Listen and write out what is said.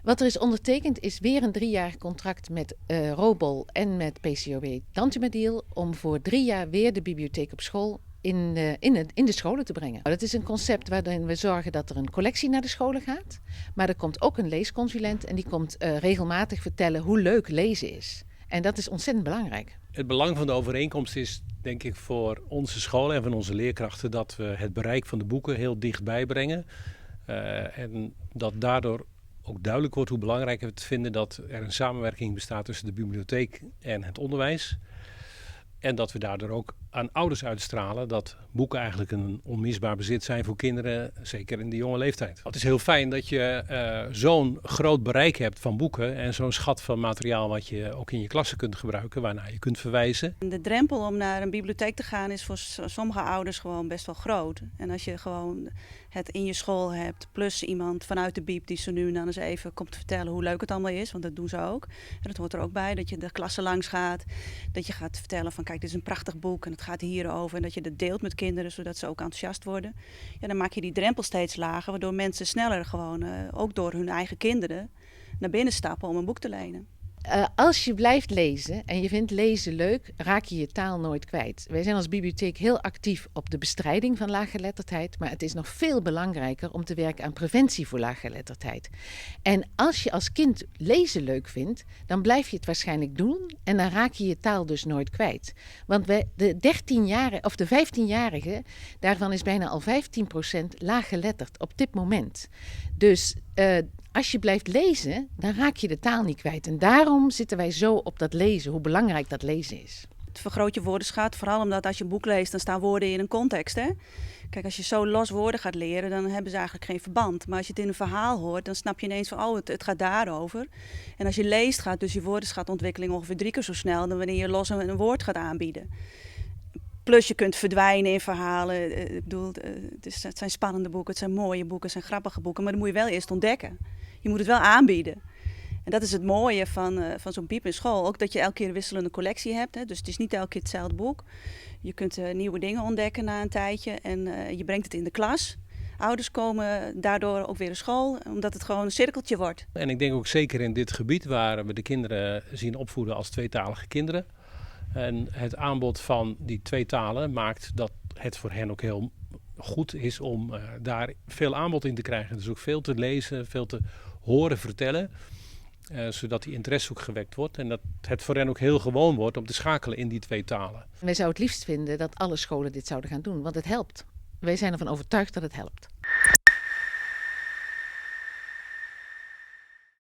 Wat er is ondertekend is weer een 3-jarig contract met Robol en met PCOW Tantumediel om voor 3 jaar weer de bibliotheek op school in de scholen te brengen. Dat is een concept waarin we zorgen dat er een collectie naar de scholen gaat. Maar er komt ook een leesconsulent en die komt regelmatig vertellen hoe leuk lezen is. En dat is ontzettend belangrijk. Het belang van de overeenkomst is denk ik voor onze scholen en van onze leerkrachten dat we het bereik van de boeken heel dichtbij brengen. En dat daardoor ook duidelijk wordt hoe belangrijk we het vinden dat er een samenwerking bestaat tussen de bibliotheek en het onderwijs. En dat we daardoor ook aan ouders uitstralen dat boeken eigenlijk een onmisbaar bezit zijn voor kinderen, zeker in de jonge leeftijd. Het is heel fijn dat je zo'n groot bereik hebt van boeken en zo'n schat van materiaal wat je ook in je klasse kunt gebruiken, waarnaar je kunt verwijzen. De drempel om naar een bibliotheek te gaan is voor sommige ouders gewoon best wel groot. En als je gewoon het in je school hebt, plus iemand vanuit de bieb die ze nu dan eens even komt vertellen hoe leuk het allemaal is, want dat doen ze ook. En dat hoort er ook bij, dat je de klasse langs gaat, dat je gaat vertellen van kijk, dit is een prachtig boek en het gaat hierover. En dat je dat deelt met kinderen, zodat ze ook enthousiast worden. Ja, dan maak je die drempel steeds lager, waardoor mensen sneller gewoon, ook door hun eigen kinderen, naar binnen stappen om een boek te lenen. Als je blijft lezen en je vindt lezen leuk, raak je je taal nooit kwijt. Wij zijn als bibliotheek heel actief op de bestrijding van laaggeletterdheid, maar het is nog veel belangrijker om te werken aan preventie voor laaggeletterdheid. En als je als kind lezen leuk vindt, dan blijf je het waarschijnlijk doen en dan raak je je taal dus nooit kwijt. Want de 15-jarigen, daarvan is bijna al 15% laaggeletterd op dit moment. Dus als je blijft lezen, dan raak je de taal niet kwijt. En daarom zitten wij zo op dat lezen, hoe belangrijk dat lezen is. Het vergroot je woordenschat, vooral omdat als je een boek leest, dan staan woorden in een context. Hè? Kijk, als je zo los woorden gaat leren, dan hebben ze eigenlijk geen verband. Maar als je het in een verhaal hoort, dan snap je ineens van, oh, het gaat daarover. En als je leest, gaat dus je woordenschatontwikkeling ongeveer 3 keer zo snel dan wanneer je los een woord gaat aanbieden. Plus je kunt verdwijnen in verhalen. Ik bedoel, het zijn spannende boeken, het zijn mooie boeken, het zijn grappige boeken. Maar dan moet je wel eerst ontdekken. Je moet het wel aanbieden. En dat is het mooie van zo'n bieb in school. Ook dat je elke keer een wisselende collectie hebt. Hè? Dus het is niet elke keer hetzelfde boek. Je kunt nieuwe dingen ontdekken na een tijdje. En je brengt het in de klas. Ouders komen daardoor ook weer naar school. Omdat het gewoon een cirkeltje wordt. En ik denk ook zeker in dit gebied waar we de kinderen zien opvoeden als tweetalige kinderen. En het aanbod van die twee talen maakt dat het voor hen ook heel goed is om daar veel aanbod in te krijgen. Dus ook veel te lezen, veel te horen vertellen. Zodat die interesse ook gewekt wordt. En dat het voor hen ook heel gewoon wordt om te schakelen in die twee talen. Wij zouden het liefst vinden dat alle scholen dit zouden gaan doen, want het helpt. Wij zijn ervan overtuigd dat het helpt.